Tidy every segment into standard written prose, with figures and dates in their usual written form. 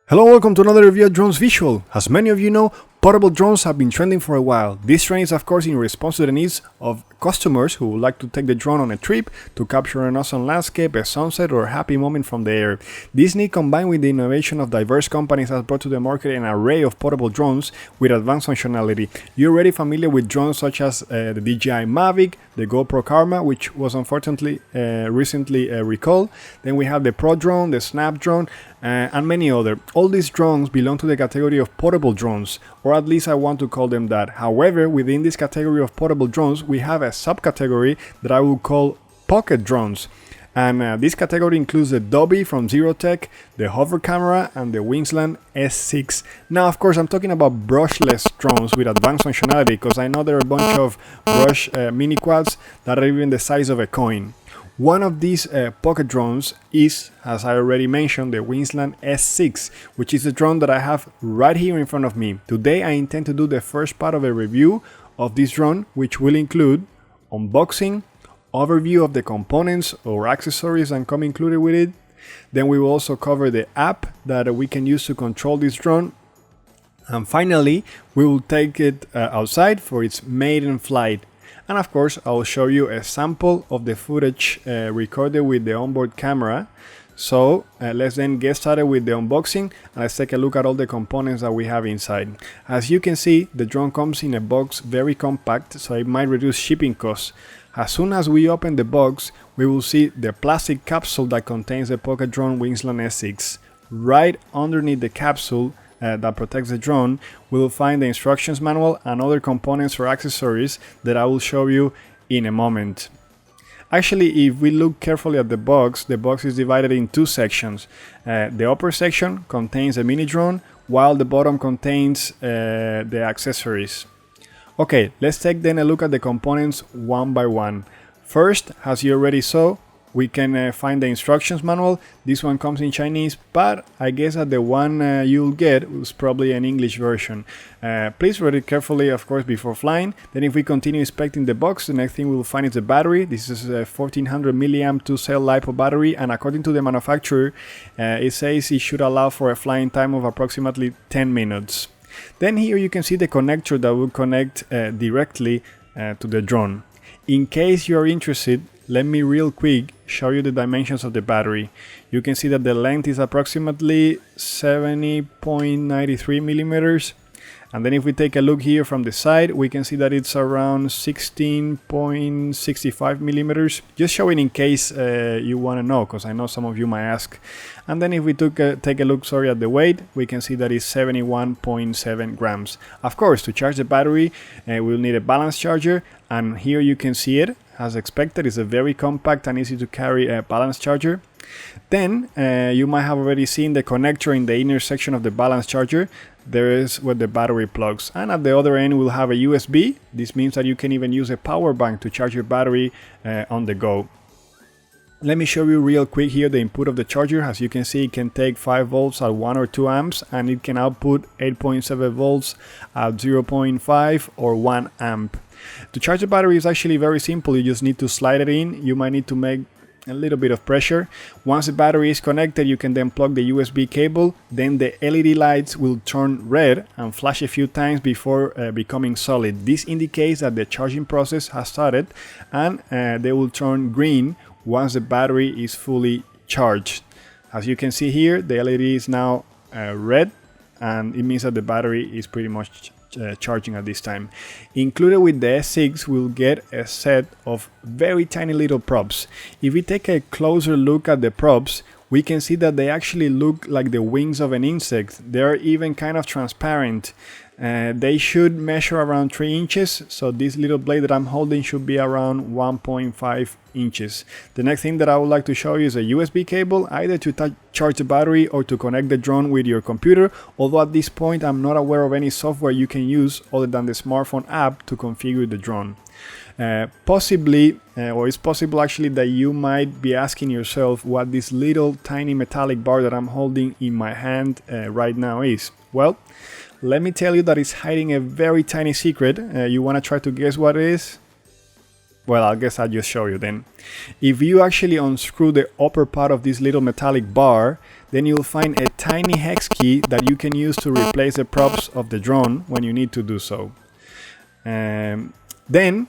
Hello, welcome to another review of Drones Visual. As many of you know, portable drones have been trending for a while. This trend is of course in response to the needs of customers who would like to take the drone on a trip to capture an awesome landscape, a sunset or a happy moment from the air. This need combined with the innovation of diverse companies has brought to the market an array of portable drones with advanced functionality. You're already familiar with drones such as the DJI Mavic, the GoPro Karma, which was unfortunately recently recalled. Then we have the Pro drone, the Snap drone, and many other. All these drones belong to the category of portable drones, or at least I want to call them that. However, within this category of portable drones, we have a subcategory that I will call pocket drones. And this category includes the Dobby from Zerotech, the hover camera, and the Wingsland S6. Now, of course, I'm talking about brushless drones with advanced functionality, because I know there are a bunch of brush mini quads that are even the size of a coin. One of these pocket drones is, as I already mentioned, the Wingsland S6, which is the drone that I have right here in front of me. Today I intend to do the first part of a review of this drone, which will include unboxing, overview of the components or accessories that come included with it. Then we will also cover the app that we can use to control this drone. And finally, we will take it outside for its maiden flight. And of course, I will show you a sample of the footage recorded with the onboard camera. So let's then get started with the unboxing and let's take a look at all the components that we have inside. As you can see, the drone comes in a box very compact, so it might reduce shipping costs. As soon as we open the box, we will see the plastic capsule that contains the pocket drone Wingsland S6. Right underneath the capsule that protects the drone, we will find the instructions manual and other components or accessories that I will show you in a moment. Actually, if we look carefully at the box is divided in two sections. The upper section contains a mini drone, while the bottom contains the accessories. Okay, let's take then a look at the components one by one. First, as you already saw, we can find the instructions manual. This one comes in Chinese, but I guess that the one you'll get is probably an English version. Please read it carefully, of course, before flying. Then if we continue inspecting the box, the next thing we'll find is a battery. This is a 1400 milliamp 2-cell LiPo battery, and according to the manufacturer, it says it should allow for a flying time of approximately 10 minutes. Then here you can see the connector that will connect directly to the drone. In case you are interested, let me real quick show you the dimensions of the battery. You can see that the length is approximately 70.93 millimeters. And then if we take a look here from the side, we can see that it's around 16.65 millimeters. Just showing in case you want to know, because I know some of you might ask. And then if we take a look at the weight, we can see that it's 71.7 grams. Of course, to charge the battery, we'll need a balance charger. And here you can see it. As expected, it's a very compact and easy to carry balance charger. Then you might have already seen the connector in the inner section of the balance charger. There is where the battery plugs, and at the other end we'll have a USB. This means that you can even use a power bank to charge your battery on the go. Let me show you real quick here the input of the charger. As you can see, it can take 5 volts at 1 or 2 amps, and it can output 8.7 volts at 0.5 or 1 amp. To charge the battery is actually very simple. You just need to slide it in. You might need to make a little bit of pressure. Once the battery is connected, you can then plug the USB cable. Then the LED lights will turn red and flash a few times before becoming solid. This indicates that the charging process has started, and they will turn green once the battery is fully charged. As you can see here, the LED is now red, and it means that the battery is pretty much charging at this time. Included with the S6, we'll get a set of very tiny little props. If we take a closer look at the props, we can see that they actually look like the wings of an insect. They're even kind of transparent. They should measure around 3 inches, so this little blade that I'm holding should be around 1.5 inches. The next thing that I would like to show you is a USB cable, either to charge the battery or to connect the drone with your computer, although at this point I'm not aware of any software you can use other than the smartphone app to configure the drone. Possibly, or it's possible actually that you might be asking yourself what this little tiny metallic bar that I'm holding in my hand right now is. Well, let me tell you that it's hiding a very tiny secret. You want to try to guess what it is? Well, I guess I'll just show you then. If you actually unscrew the upper part of this little metallic bar, then you'll find a tiny hex key that you can use to replace the props of the drone when you need to do so. Then,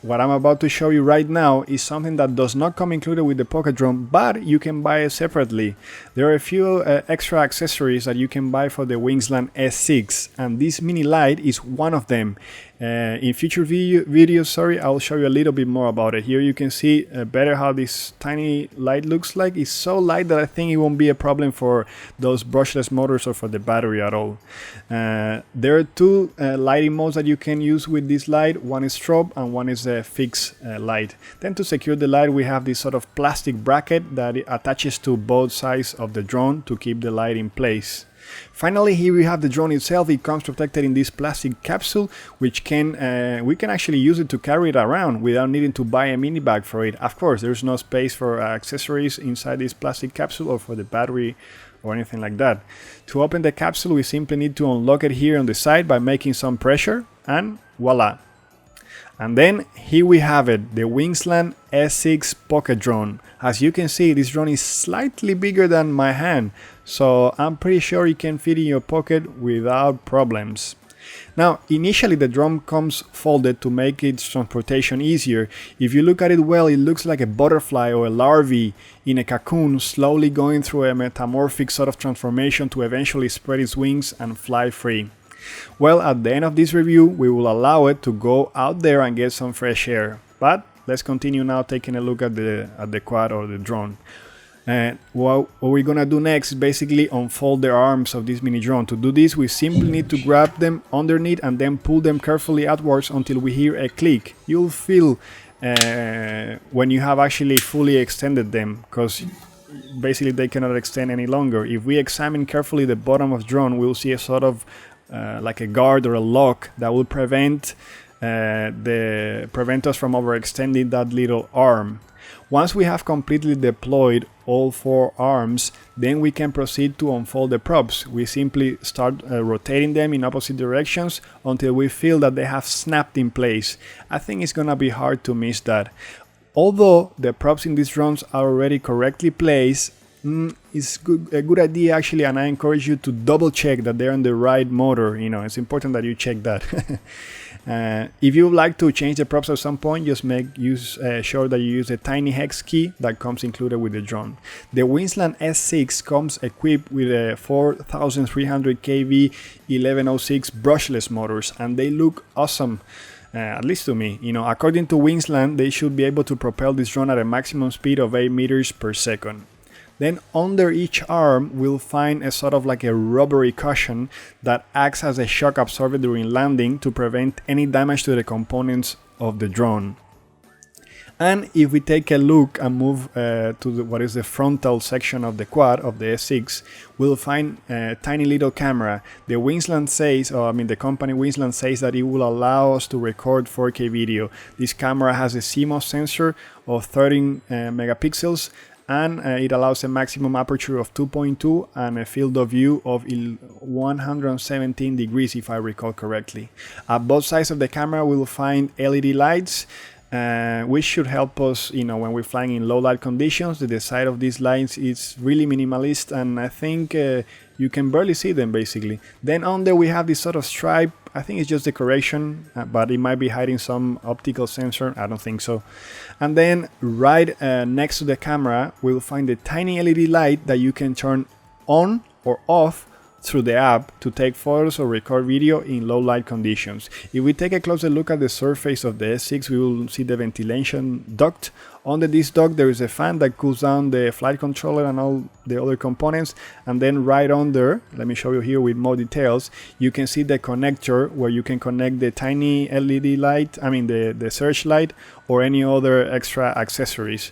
what I'm about to show you right now is something that does not come included with the Pocket Drone, but you can buy it separately. There are a few extra accessories that you can buy for the Wingsland S6, and this mini light is one of them. In future videos, I'll show you a little bit more about it. Here you can see better how this tiny light looks like. It's so light that I think it won't be a problem for those brushless motors or for the battery at all. There are two lighting modes that you can use with this light. One is strobe and one is a fixed light. Then to secure the light, we have this sort of plastic bracket that attaches to both sides of the drone to keep the light in place. Finally, here we have the drone itself. It comes protected in this plastic capsule, which we can actually use it to carry it around without needing to buy a mini bag for it. Of course, there's no space for accessories inside this plastic capsule or for the battery or anything like that. To open the capsule, we simply need to unlock it here on the side by making some pressure, and voila. And then here we have it, the Wingsland S6 Pocket Drone. As you can see, this drone is slightly bigger than my hand, so I'm pretty sure it can fit in your pocket without problems. Now, initially the drone comes folded to make its transportation easier. If you look at it well, it looks like a butterfly or a larvae in a cocoon slowly going through a metamorphic sort of transformation to eventually spread its wings and fly free. Well, at the end of this review, we will allow it to go out there and get some fresh air. But let's continue now taking a look at the quad or the drone. What we're gonna do next is basically unfold the arms of this mini drone. To do this, we simply need to grab them underneath and then pull them carefully outwards until we hear a click. You'll feel when you have actually fully extended them, because basically they cannot extend any longer. If we examine carefully the bottom of the drone, we'll see a sort of like a guard or a lock that will prevent us from overextending that little arm. Once we have completely deployed all four arms, then we can proceed to unfold the props. We simply start rotating them in opposite directions until we feel that they have snapped in place. I think it's gonna be hard to miss that. Although the props in these drones are already correctly placed, it's a good idea actually, and I encourage you to double check that they're on the right motor. You know, it's important that you check that. If you would like to change the props at some point, just make sure that you use a tiny hex key that comes included with the drone. The Wingsland S6 comes equipped with a 4300 kV 1106 brushless motors, and they look awesome. At least to me. You know, according to Wingsland, they should be able to propel this drone at a maximum speed of 8 meters per second. Then under each arm, we'll find a sort of like a rubbery cushion that acts as a shock absorber during landing to prevent any damage to the components of the drone. And if we take a look and move to what is the frontal section of the quad of the S6, we'll find a tiny little camera. The Wingsland says, the company Wingsland says that it will allow us to record 4K video. This camera has a CMOS sensor of 13 megapixels, and it allows a maximum aperture of 2.2 and a field of view of 117 degrees, if I recall correctly. At both sides of the camera, we'll find LED lights, which should help us, you know, when we're flying in low light conditions. The design of these lights is really minimalist, and I think you can barely see them basically. Then on there we have this sort of stripe. I think it's just decoration, but it might be hiding some optical sensor. I don't think so. And then right next to the camera, we'll find a tiny LED light that you can turn on or off through the app to take photos or record video in low light conditions. If we take a closer look at the surface of the S6, we will see the ventilation duct. Under this duct there is a fan that cools down the flight controller and all the other components, and then right under, let me show you here with more details, you can see the connector where you can connect the tiny LED light, the searchlight, or any other extra accessories.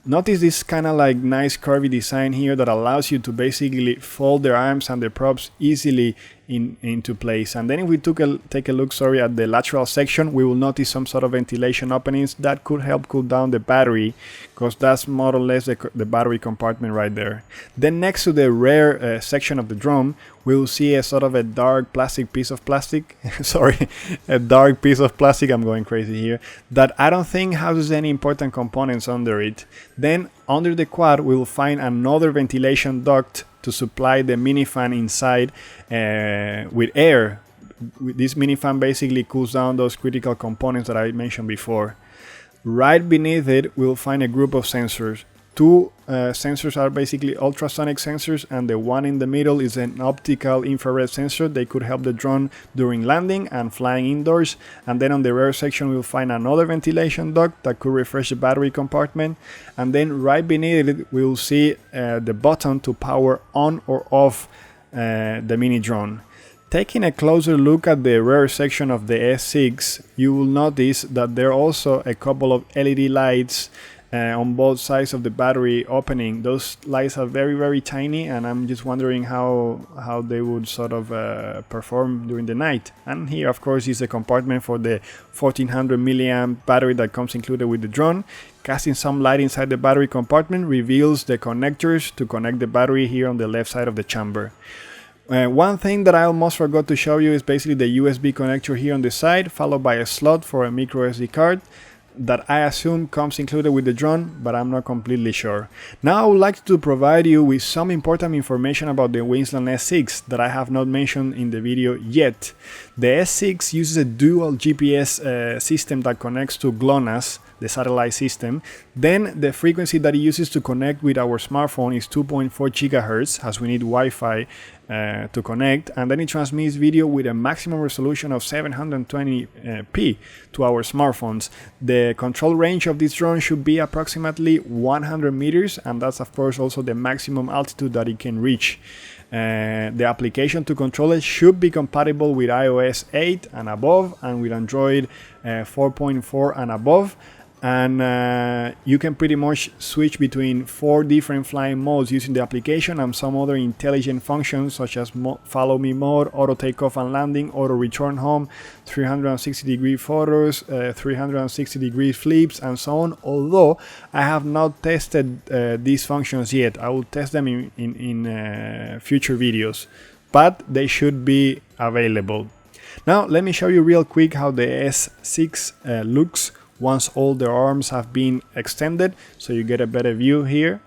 Notice this kind of like nice curvy design here that allows you to basically fold the arms and the props easily into place. And then if we take a look at the lateral section, we will notice some sort of ventilation openings that could help cool down the battery, because that's more or less the battery compartment right there. Then next to the rear section of the drum, we will see a sort of a dark piece of plastic a dark piece of plastic, I'm going crazy here, that I don't think houses any important components under it. Then under the quad we will find another ventilation duct to supply the minifan inside with air. This minifan basically cools down those critical components that I mentioned before. Right beneath it we'll find a group of sensors. Two sensors are basically ultrasonic sensors, and the one in the middle is an optical infrared sensor. They could help the drone during landing and flying indoors. And then on the rear section we'll find another ventilation duct that could refresh the battery compartment. And then right beneath it we'll see the button to power on or off the mini drone. Taking a closer look at the rear section of the S6, you will notice that there are also a couple of LED lights on both sides of the battery opening. Those lights are very tiny, and I'm just wondering how they would sort of perform during the night. And here of course is a compartment for the 1400 milliamp battery that comes included with the drone. Casting some light inside the battery compartment reveals the connectors to connect the battery here on the left side of the chamber. One thing that I almost forgot to show you is basically the USB connector here on the side, followed by a slot for a micro SD card that I assume comes included with the drone, but I'm not completely sure. Now I would like to provide you with some important information about the Wingsland S6 that I have not mentioned in the video yet. The S6 uses a dual GPS system that connects to GLONASS, the satellite system. Then the frequency that it uses to connect with our smartphone is 2.4 GHz, as we need Wi-Fi to connect, and then it transmits video with a maximum resolution of 720p to our smartphones. The control range of this drone should be approximately 100 meters, and that's of course also the maximum altitude that it can reach. The application to control it should be compatible with iOS 8 and above, and with Android 4.4 and above. And you can pretty much switch between 4 different flying modes using the application and some other intelligent functions such as follow me mode, auto takeoff and landing, auto return home, 360-degree photos, 360-degree flips, and so on. Although I have not tested these functions yet, I will test them in future videos, but they should be available. Now let me show you real quick how the S6 looks once all the arms have been extended, so you get a better view here.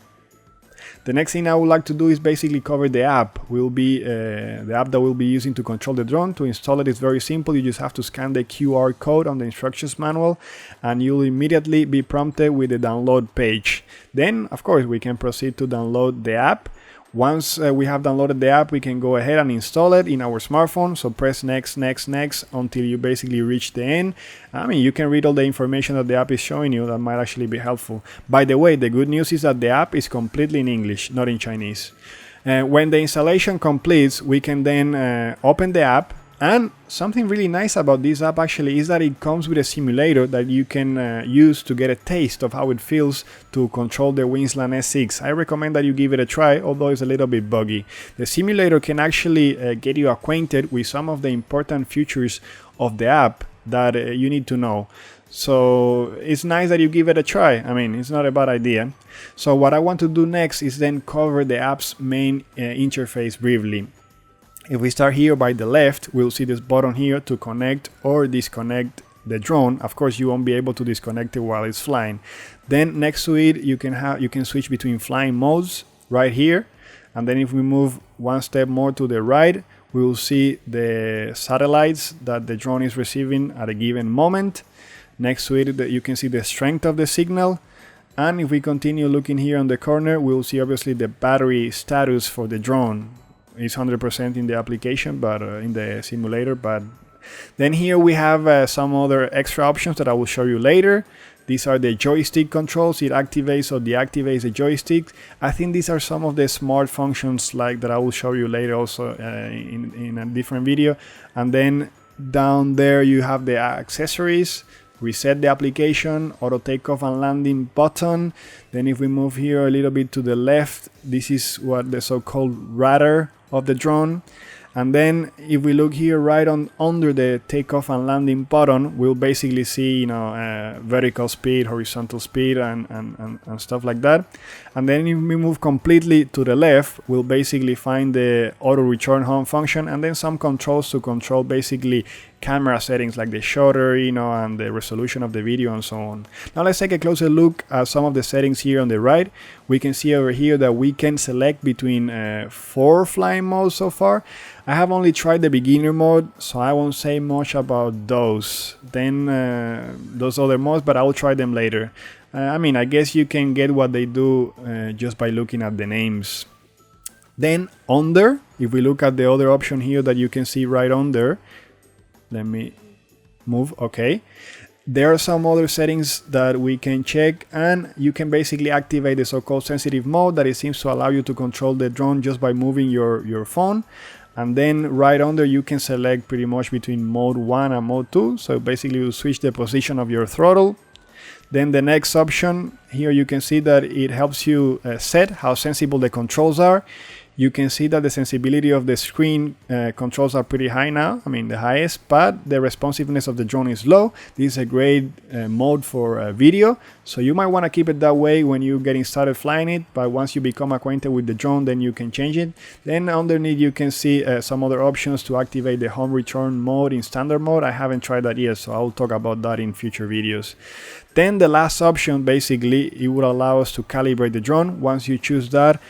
The next thing I would like to do is basically cover the app. The app that we'll be using to control the drone. To install it is very simple. You just have to scan the QR code on the instructions manual, and you'll immediately be prompted with the download page. Then of course we can proceed to download the app. Once we have downloaded the app, we can go ahead and install it in our smartphone. So press next until you basically reach the end. I mean, you can read all the information that the app is showing you. That might actually be helpful. By the way, the good news is that the app is completely in English, not in Chinese. When the installation completes, we can then open the app. And something really nice about this app actually is that it comes with a simulator that you can use to get a taste of how it feels to control the Wingsland S6. I recommend that you give it a try, although it's a little bit buggy. The simulator can actually get you acquainted with some of the important features of the app that you need to know. So it's nice that you give it a try. I mean, it's not a bad idea. So what I want to do next is then cover the app's main interface briefly. If we start here by the left, we'll see this button here to connect or disconnect the drone. Of course, you won't be able to disconnect it while it's flying. Then next to it, you can switch between flying modes right here. And then if we move one step more to the right, we will see the satellites that the drone is receiving at a given moment. Next to it, you can see the strength of the signal. And if we continue looking here on the corner, we'll see obviously the battery status for the drone. It's 100% in the application, but in the simulator. But then here we have some other extra options that I will show you later. These are the joystick controls. It activates or deactivates the joystick. I think these are some of the smart functions like that I will show you later also in a different video. And then down there you have the accessories. Reset the application, auto takeoff and landing button. Then if we move here a little bit to the left, this is what the so-called radar of the drone. And then if we look here right on under the takeoff and landing button, we'll basically see, vertical speed, horizontal speed, and stuff like that. And then if we move completely to the left, we'll basically find the auto return home function, and then some controls to control basically camera settings like the shutter, and the resolution of the video and so on. Now let's take a closer look at some of the settings here on the right. We can see over here that we can select between 4 flying modes so far. I have only tried the beginner mode, so I won't say much about those. Then those other modes, but I will try them later. I guess you can get what they do just by looking at the names. Then under, if we look at the other option here that you can see right under, let me move, okay. There are some other settings that we can check, and you can basically activate the so-called sensitive mode that it seems to allow you to control the drone just by moving your phone. And then right under you can select pretty much between mode 1 and mode 2. So basically you switch the position of your throttle. Then the next option here, you can see that it helps you set how sensible the controls are. You can see that the sensibility of the screen controls are pretty high now, the highest, but the responsiveness of the drone is low. This is a great mode for video, so you might want to keep it that way when you're getting started flying it, but once you become acquainted with the drone, then you can change it. Then underneath you can see some other options to activate the home return mode in standard mode. I haven't tried that yet, so I'll talk about that in future videos. Then the last option, basically, it would allow us to calibrate the drone. Once you choose that,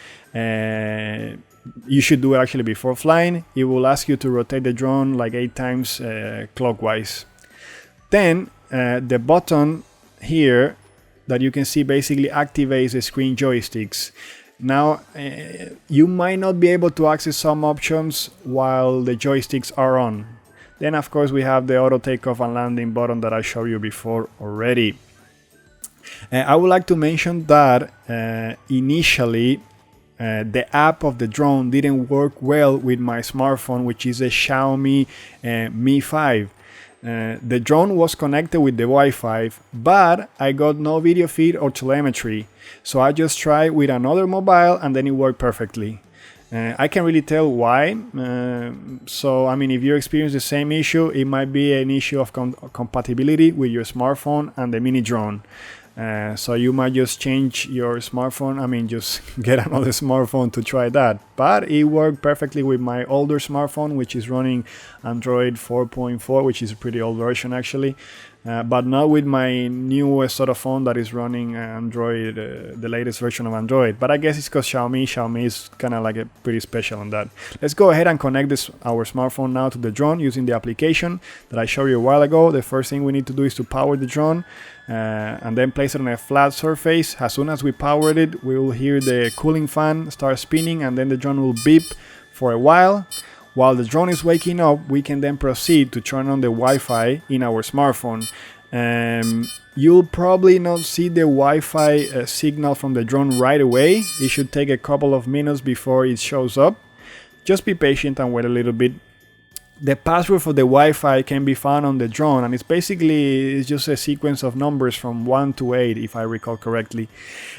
you should do it actually before flying. It will ask you to rotate the drone like 8 times clockwise. Then the button here that you can see basically activates the screen joysticks. Now you might not be able to access some options while the joysticks are on. Then of course we have the auto takeoff and landing button that I showed you before already. I would like to mention that initially the app of the drone didn't work well with my smartphone, which is a Xiaomi Mi 5. The drone was connected with the Wi-Fi, but I got no video feed or telemetry. So I just tried with another mobile and then it worked perfectly. I can't really tell why. If you experience the same issue, it might be an issue of compatibility with your smartphone and the mini drone. So you might just change your smartphone, just get another smartphone to try that. But it worked perfectly with my older smartphone, which is running Android 4.4, which is a pretty old version actually. But not with my newest sort of phone that is running Android, the latest version of Android. But I guess it's because Xiaomi is kind of like a pretty special on that. Let's go ahead and connect our smartphone now to the drone using the application that I showed you a while ago. The first thing we need to do is to power the drone and then place it on a flat surface. As soon as we powered it, we will hear the cooling fan start spinning, and then the drone will beep for a while. While the drone is waking up, we can then proceed to turn on the Wi-Fi in our smartphone. You'll probably not see the Wi-Fi signal from the drone right away. It should take a couple of minutes before it shows up. Just be patient and wait a little bit. The password for the Wi-Fi can be found on the drone, and it's just a sequence of numbers from 1 to 8, if I recall correctly.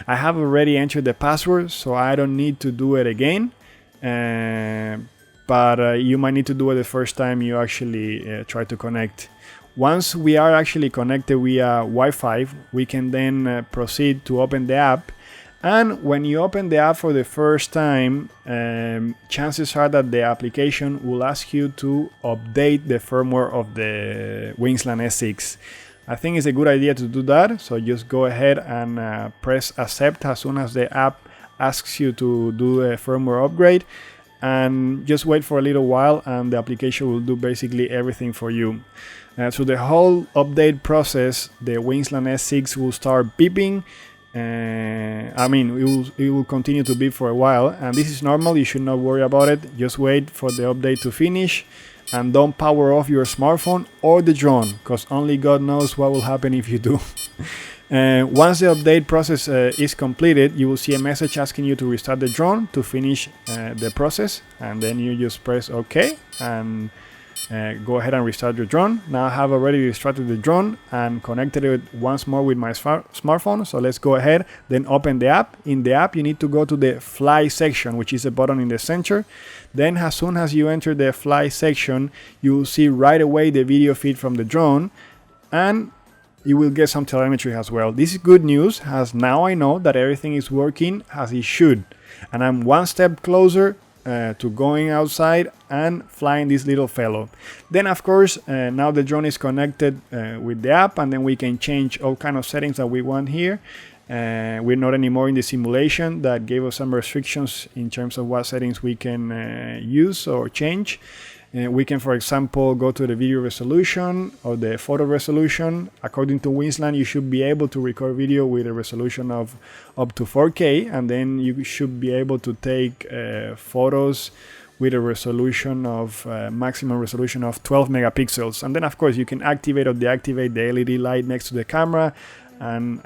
I have already entered the password, so I don't need to do it again. But you might need to do it the first time you actually try to connect. Once we are actually connected via Wi-Fi, we can then proceed to open the app. And when you open the app for the first time, chances are that the application will ask you to update the firmware of the Wingsland S6. I think it's a good idea to do that, so just go ahead and press accept as soon as the app asks you to do a firmware upgrade, and just wait for a little while and the application will do basically everything for you. Through the whole update process, the Wingsland S6 will start beeping. It will continue to beep for a while, and this is normal. You should not worry about it. Just wait for the update to finish and don't power off your smartphone or the drone, because only God knows what will happen if you do. Once the update process is completed, you will see a message asking you to restart the drone to finish the process, and then you just press OK, and go ahead and restart your drone. Now I have already restarted the drone and connected it once more with my smartphone. So let's go ahead, then open the app. In the app, you need to go to the fly section, which is the button in the center. Then as soon as you enter the fly section, you will see right away the video feed from the drone, and you will get some telemetry as well. This is good news, as now I know that everything is working as it should, and I'm one step closer to going outside and flying this little fellow. Then of course, now the drone is connected with the app, and then we can change all kind of settings that we want here. We're not anymore in the simulation that gave us some restrictions in terms of what settings we can use or change. We can, for example, go to the video resolution or the photo resolution. According to Wingsland, you should be able to record video with a resolution of up to 4K, and then you should be able to take photos with a resolution of maximum resolution of 12 megapixels. And then, of course, you can activate or deactivate the LED light next to the camera, and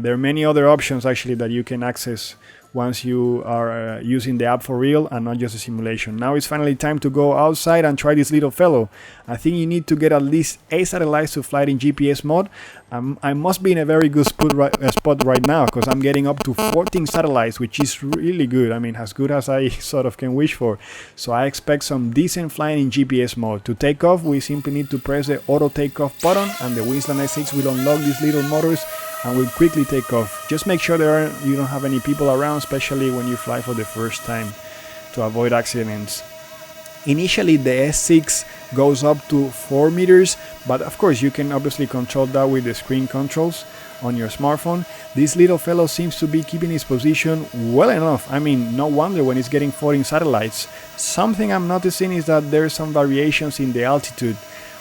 there are many other options actually that you can access once you are using the app for real and not just a simulation. Now it's finally time to go outside and try this little fellow. I think you need to get at least 8 satellites to fly it in GPS mode. I must be in a very good spot right now, because I'm getting up to 14 satellites, which is really good. I mean, as good as I sort of can wish for. So I expect some decent flying in GPS mode. To take off, we simply need to press the auto takeoff button, and the Wingsland S6 will unlock these little motors and will quickly take off. Just make sure you don't have any people around, especially when you fly for the first time, to avoid accidents. Initially, the S6 goes up to 4 meters, but of course you can obviously control that with the screen controls on your smartphone. This little fellow seems to be keeping his position well enough. I mean, no wonder when it's getting 14 satellites. Something I'm noticing is that there's some variations in the altitude.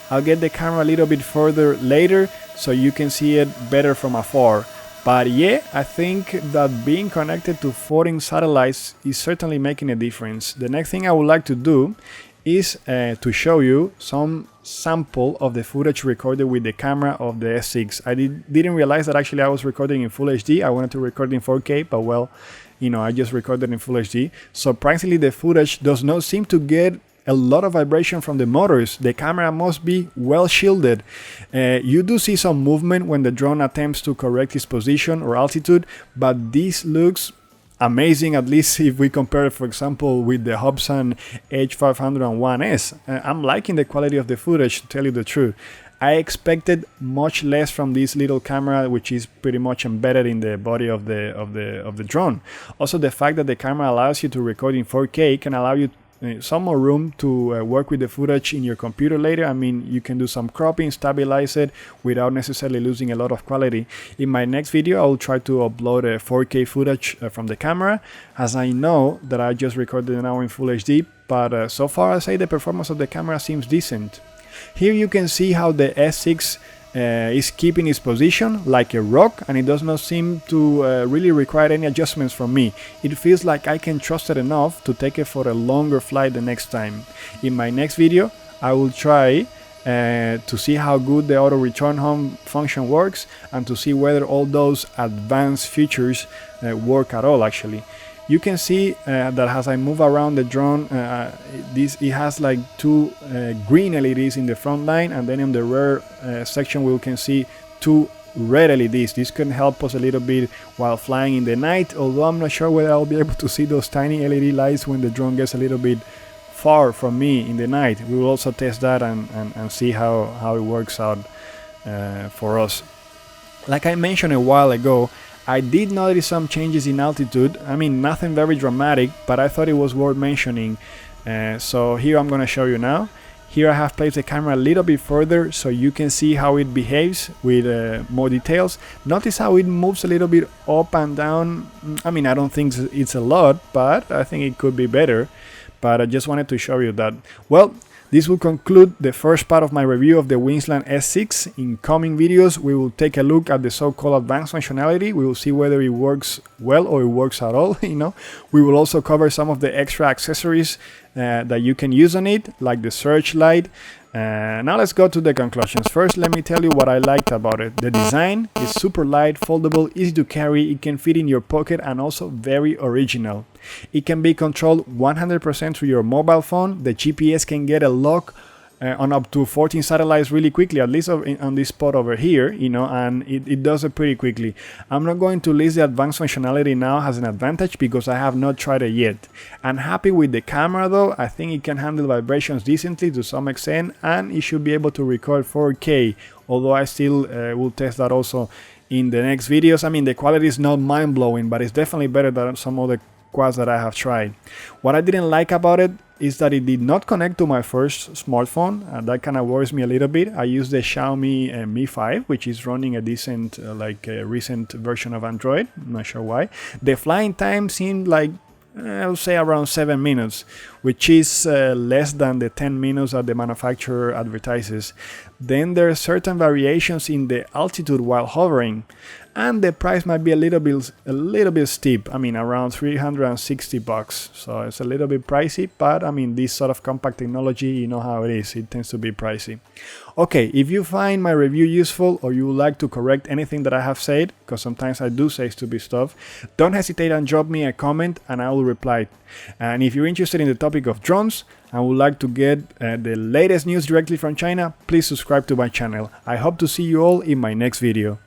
I'll get the camera a little bit further later so you can see it better from afar. But yeah, I think that being connected to 14 satellites is certainly making a difference. The next thing I would like to do is to show you some sample of the footage recorded with the camera of the S6. I didn't realize that actually I was recording in Full HD. I wanted to record in 4K, but well, you know, I just recorded in Full HD. Surprisingly, the footage does not seem to get a lot of vibration from the motors. The camera must be well shielded. You do see some movement when the drone attempts to correct its position or altitude, but this looks amazing, at least if we compare it, for example, with the Hobson H501S. I'm liking the quality of the footage, to tell you the truth. I expected much less from this little camera, which is pretty much embedded in the body of the drone. Also, the fact that the camera allows you to record in 4K can allow you some more room to work with the footage in your computer later. I mean, you can do some cropping, stabilize it without necessarily losing a lot of quality. In my next video, I will try to upload a 4K footage from the camera, as I know that I just recorded now in Full HD, but so far I say the performance of the camera seems decent. Here you can see how the S6 is keeping its position like a rock, and it does not seem to really require any adjustments from me. It feels like I can trust it enough to take it for a longer flight the next time. In my next video, I will try to see how good the auto return home function works, and to see whether all those advanced features work at all actually. You can see that as I move around the drone, it has like two green LEDs in the front line, and then in the rear section we can see two red LEDs. This can help us a little bit while flying in the night, although I'm not sure whether I'll be able to see those tiny LED lights when the drone gets a little bit far from me in the night. We will also test that and see how it works out for us. Like I mentioned a while ago, I did notice some changes in altitude. I mean, nothing very dramatic, but I thought it was worth mentioning. So here I'm going to show you now. Here I have placed the camera a little bit further so you can see how it behaves with more details. Notice how it moves a little bit up and down. I mean, I don't think it's a lot, but I think it could be better. But I just wanted to show you that. Well, this will conclude the first part of my review of the Wingsland S6. In coming videos, we will take a look at the so-called advanced functionality. We will see whether it works well or it works at all, you know. We will also cover some of the extra accessories that you can use on it, like the searchlight. Now let's go to the conclusions. First, let me tell you what I liked about it. The design is super light, foldable, easy to carry, it can fit in your pocket, and also very original. It can be controlled 100% through your mobile phone. The GPS can get a lock on up to 14 satellites really quickly, at least on this spot over here, you know, and it does it pretty quickly. I'm not going to list the advanced functionality now as an advantage because I have not tried it yet. I'm happy with the camera though. I think it can handle vibrations decently to some extent, and it should be able to record 4K, although I still will test that also in the next videos. I mean, the quality is not mind-blowing, but it's definitely better than some other quads that I have tried. What I didn't like about it is that it did not connect to my first smartphone, and that kind of worries me a little bit. I use the Xiaomi Mi 5, which is running a decent, recent version of Android. I'm not sure why. The flying time seemed like, I would say around 7 minutes, which is less than the 10 minutes that the manufacturer advertises. Then there are certain variations in the altitude while hovering, and the price might be a little bit steep. I mean, around $360, so it's a little bit pricey, but I mean, this sort of compact technology, you know how it is, it tends to be pricey. Okay, if you find my review useful or you would like to correct anything that I have said, because sometimes I do say stupid stuff, don't hesitate and drop me a comment and I will reply. And if you're interested in the topic of drones and would like to get the latest news directly from China, please subscribe to my channel. I hope to see you all in my next video.